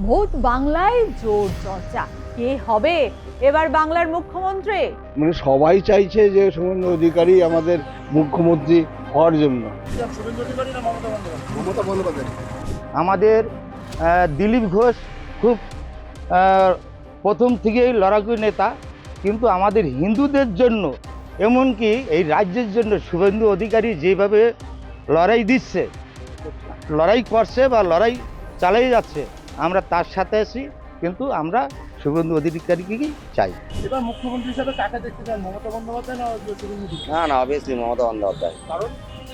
Vote বাংলায় জোর চর্চা, কে হবে এবার বাংলার মুখ্যমন্ত্রী? মানে সবাই চাইছে যে শুভেন্দু অধিকারী আমাদের মুখ্যমন্ত্রী হওয়ার জন্য। মমতা বন্দ্যোপাধ্যায়। আমাদের দিলীপ ঘোষ খুব প্রথম থেকেই লড়াকু নেতা, কিন্তু আমাদের হিন্দুদের জন্য, এমনকি এই রাজ্যের জন্য শুভেন্দু অধিকারী যেভাবে লড়াই দিচ্ছে, লড়াই করছে বা লড়াই চালিয়ে যাচ্ছে, আমরা তার সাথে আছি। কিন্তু আমরা শুভেন্দু অধিকারীকেই চাই। এবার মুখ্যমন্ত্রী হিসেবে কাকে দেখতে চান, মমতা বন্দ্যোপাধ্যায় না শুভেন্দু? না অবভিয়াসলি মমতা বন্দ্যোপাধ্যায়।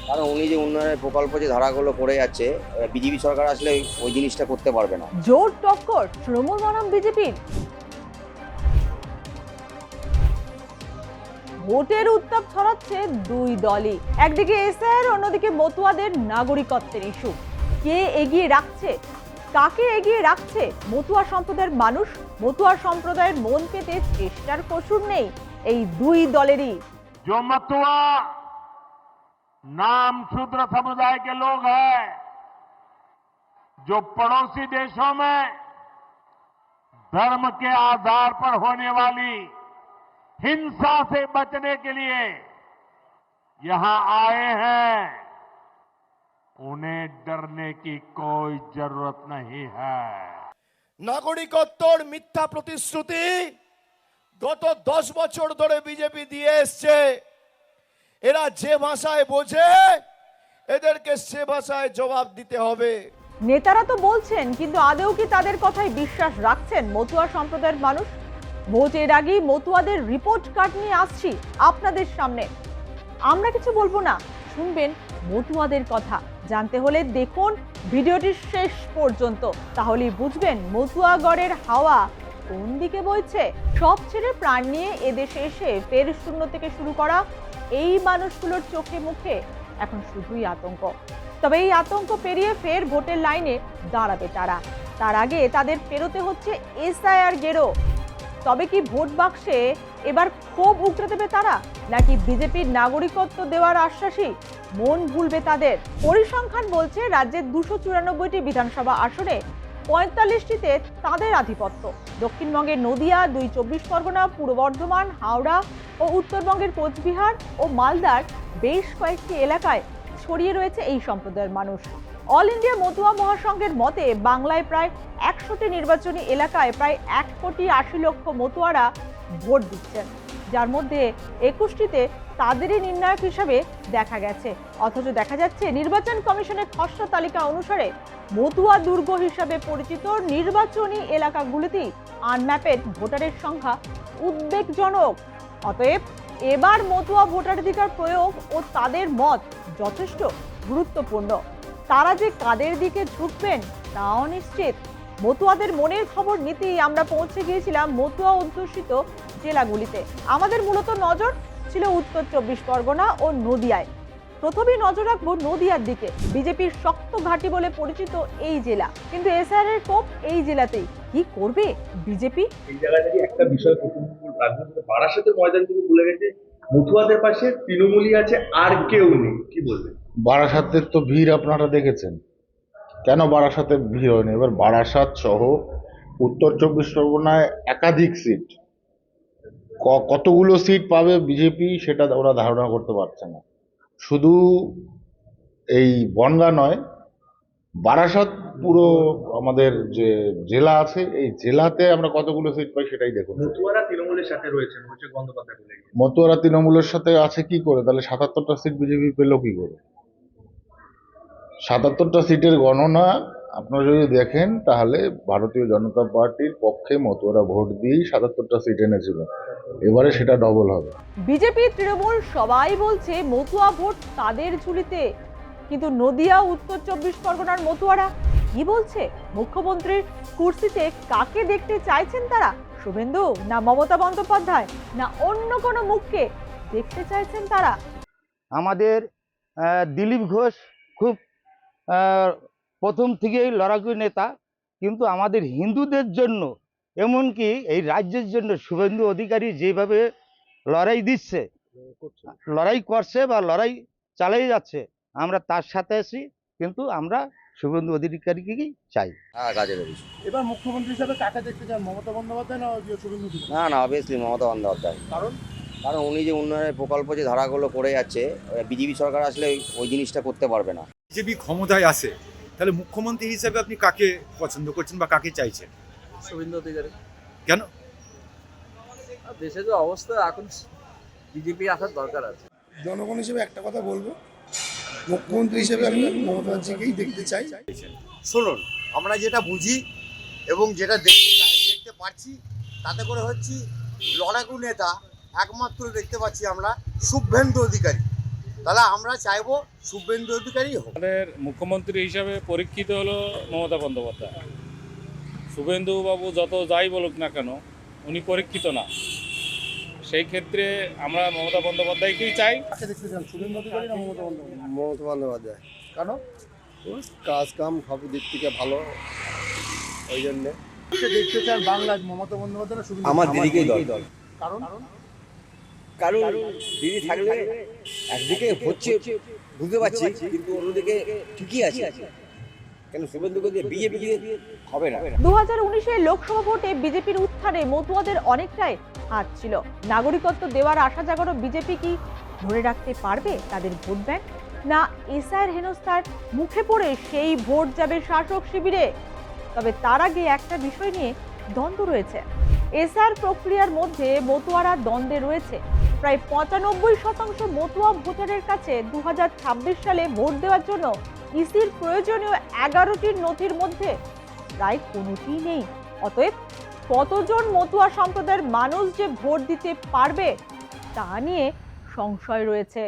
কারণ উনি যে উন্নয়নের প্রকল্প যে ধারাগুলো করে যাচ্ছে, বিজেপি সরকার আসলে ওই জিনিসটা করতে পারবে না। জোর টক্কর তৃণমূল বনাম বিজেপির। ভোটের উত্তাপ ছড়াচ্ছে দুই দলই, একদিকে এসআইআর, অন্যদিকে মতুয়াদের নাগরিকত্বের ইস্যু। কে এগিয়ে রাখছে, কাকে এগিয়ে রাখছে মতুয়া সম্প্রদায়ের মানুষ? মতুয়া সম্প্রদায়ের মন পেতে চেষ্টার কসুর নেই এই দুই দলেরই। जो मथुआ नाम शूद्र समुदाय के लोग हैं, जो पड़ोसी देशों में धर्म के आधार पर होने वाली हिंसा से बचने के लिए यहां आए हैं, उन्हें डरने की कोई जरूरत नहीं है। নাগরিকত্বর মিথ্যা প্রতিশ্রুতি গত 10 বছর ধরে বিজেপি দিয়ে এসছে। এরা যে ভাষায় বোঝে, এদেরকে সে ভাষায় জবাব দিতে হবে। নেতারা তো বলছেন, কিন্তু আদৌ কি তাদের কথায় বিশ্বাস রাখছেন মতুয়া সম্প্রদায়ের মানুষ? ভোটের আগেই মতুয়াদের রিপোর্ট কার্ড নিয়ে আসছি আপনাদের সামনে। আমরা কিছু বলবো না, শুনবেন মতুয়াদের কথা। জানতে হলে দেখুন ভিডিওটি শেষ পর্যন্ত, তাহলেই বুঝবেন মতুয়াগড়ের হাওয়া কোন দিকে বইছে। সব ছেড়ে প্রাণ নিয়ে এদেশে এসে ফের শূন্য থেকে শুরু করা এই মানুষগুলোর চোখে মুখে এখন শুধুই আতঙ্ক। তবে এই আতঙ্ক পেরিয়ে ফের ভোটের লাইনে দাঁড়াবে তারা। তার আগে তাদের পেরোতে হচ্ছে এসআইআর গেরো। তবে কি ভোট বাক্সে এবার ক্ষোভ উগড়ে দেবে তারা, নাকি বিজেপির নাগরিকত্ব দেওয়ার আশ্বাসই মন ভুলবে তাদের? পরিসংখ্যান বলছে রাজ্যের 294টি বিধানসভা আসনে 45টিতে তাদের আধিপত্য। দক্ষিণবঙ্গের নদিয়া, 2 চব্বিশ পরগনা, পূর্ব বর্ধমান, হাওড়া ও উত্তরবঙ্গের কোচবিহার ও মালদার বেশ কয়েকটি এলাকায় ছড়িয়ে রয়েছে এই সম্প্রদায়ের মানুষ। অল ইন্ডিয়া মতুয়া মহাসংঘের মতে বাংলায় প্রায় 100টি নির্বাচনী এলাকায় প্রায় 1,80,00,000 মতুয়ারা ভোট দিচ্ছেন, যার মধ্যে 21টিতে তাদেরই নির্ণায়ক হিসাবে দেখা গেছে। অথচ দেখা যাচ্ছে নির্বাচন কমিশনের খসড়া তালিকা অনুসারে মতুয়া দুর্গ হিসাবে পরিচিত নির্বাচনী এলাকাগুলিতেই আনম্যাপেড ভোটারের সংখ্যা উদ্বেগজনক। অতএব এবার মতুয়া ভোটাধিকার প্রয়োগ ও তাদের মত যথেষ্ট গুরুত্বপূর্ণ। তারা যে কাদের দিকে ঝুঁকবেন তাও নিশ্চিত। মতুয়াদের মনের খবর নিতেই আমরা পৌঁছে গিয়েছিলাম মতুয়া অধ্যুষিত জেলাগুলিতে। আমাদের মূলত নজর ছিল উত্তর চব্বিশ পরগনা ও নদিয়ায়। প্রথমেই নজর রাখবো নদিয়ার দিকে। বিজেপির শক্ত ঘাঁটি বলে পরিচিত এই জেলা, কিন্তু এসআইআর এর কোপ এই জেলাতেই। কি করবে বিজেপি? এই জায়গায় যদি একটা বিষয় রাজনীতিতে বারাসাতের ময়দান থেকে ভুলে গেছে, মতুয়াদের পাশে তৃণমূলই আছে, আর কেউ নেই। কি বলবেন? বারাসাতের তো ভিড় আপনারা দেখেছেন, কেন বারাসাতে ভিড় হয়নি? এবার বারাসাত সহ উত্তর চব্বিশ পরগনায় একাধিক সিট, কতগুলো সিট পাবে বিজেপি সেটা ওরা ধারণা করতে পারছে না। শুধু এই বনগাঁ নয়, বারাসাত পুরো আমাদের যে জেলা আছে, এই জেলাতে আমরা কতগুলো সিট পাই সেটাই দেখুন। মতুয়ারা তৃণমূলের সাথে রয়েছেন, অভিষেক বন্দ্যোপাধ্যায় বলে গেছেন। মতুয়ারা তৃণমূলের সাথে আছে কি করে? তাহলে 77টা সিট বিজেপি পেল কি করে? 77টা সিটের গণনা আপনারা যদি দেখেন, তাহলে ভারতীয় জনতা পার্টির পক্ষে মতুয়ারা ভোট দিয়েই 77টা সিট এনেছিল। এবারে সেটা ডবল হবে। বিজেপি তৃণমূল সবাই বলছে মতুয়া ভোট তাদের ঝুলিতে, কিন্তু নদিয়া, উত্তর চব্বিশ পরগনার মতুয়ারা কি বলছে? মুখ্যমন্ত্রীর কুর্সিতে কাকে দেখতে চাইছেন তারা? শুভেন্দু না মমতা বন্দ্যোপাধ্যায়, না অন্য কোনো মুখকে দেখতে চাইছেন তারা? আমাদের দিলীপ ঘোষ খুব প্রথম থেকেই লড়াকু নেতা, কিন্তু আমাদের হিন্দুদের জন্য, এমনকি এই রাজ্যের জন্য শুভেন্দু অধিকারী যেভাবে লড়াই দিচ্ছে, লড়াই করছে বা লড়াই চালিয়ে যাচ্ছে, আমরা তার সাথে আছি। কিন্তু আমরা শুভেন্দু অধিকারীকেই চাই। হ্যাঁ, কাজে লেগেছে। এবার মুখ্যমন্ত্রী হিসাবে কাকে দেখতে চান, মমতা বন্দ্যোপাধ্যায় না শুভেন্দু অধিকারী? না, অবভিয়াসলি মমতা বন্দ্যোপাধ্যায়। কারণ উনি যে উন্নয়নের প্রকল্প যে ধারাগুলো করে যাচ্ছে, বিজেপি সরকার আসলে ওই জিনিসটা করতে পারবে না। বিজেপি ক্ষমতায় আসে, তাহলে মুখ্যমন্ত্রী হিসেবে আপনি কাকে পছন্দ করছেন বা কাকে চাইছেন? শুভেন্দু অধিকারী। কেন? দেশের যে অবস্থা এখন বিজেপি আসার দরকার আছে। জনগণ হিসেবে একটা কথা বলবো, মুখ্যমন্ত্রী হিসেবে আমি মমতা ব্যানার্জিকেই দেখতে চাই। শুনুন, আমরা যেটা বুঝি এবং যেটা দেখতে পাচ্ছি, তাতে করে হচ্ছে লড়াকু নেতা একমাত্র দেখতে পাচ্ছি আমরা শুভেন্দু অধিকারী। তাহলে আমরা চাইবো শুভেন্দু অধিকারী হোক। আমাদের মুখ্যমন্ত্রী হিসাবে পরীক্ষিত হলো মমতা বন্দ্যোপাধ্যায়। শুভেন্দু বাবু যত যাই বলুক না কেন, উনি পরীক্ষিত না। সেই ক্ষেত্রে আমরা মমতা বন্দ্যোপাধ্যায়কেই চাই। কাকে দেখতে চান, শুভেন্দু অধিকারী না মমতা বন্দ্যোপাধ্যায়? মমতা বন্দ্যোপাধ্যায়। কেন? কাজ কাম সব দিক থেকে ভালো, ওই জন্যে। কাকে দেখতে চান বাংলায়, মমতা বন্দ্যোপাধ্যায় না শুভেন্দু? আমার দিদিকেই দল। কারণ কারণ দিদি থাকলে একদিকে হচ্ছে বুঝতে পারছি, কিন্তু অন্যদিকে ঠিকই আছে। কেন শুভেন্দুকে দিয়ে বিজেপি দিয়ে হবে না। 2019-এর লোকসভা ভোটে বিজেপির উত্থানে মতুয়াদের অনেকটাই হাত ছিল। নাগরিকত্ব দেওয়ার আশা জাগানো বিজেপি কি ধরে রাখতে পারবে তাদের ভোট ব্যাংক, না এসআইয়ের হেনস্থার মুখে পড়ে সেই ভোট যাবে শাসক শিবিরে? তবে তার আগে একটা বিষয় নিয়ে দ্বন্দ্ব রয়েছে। এসআইআর প্রক্রিয়ার মধ্যে মতুয়ারা দ্বন্দ্বে রয়েছে। প্রায় 95% মতুয়া ভোটারের কাছে 2026 সালে ভোট দেওয়ার জন্য ইসির প্রয়োজনীয় 11টির নথির মধ্যে প্রায় কোনোটিই নেই। অতএব কতজন মতুয়া সম্প্রদায়ের মানুষ যে ভোট দিতে পারবে তা নিয়ে সংশয় রয়েছে।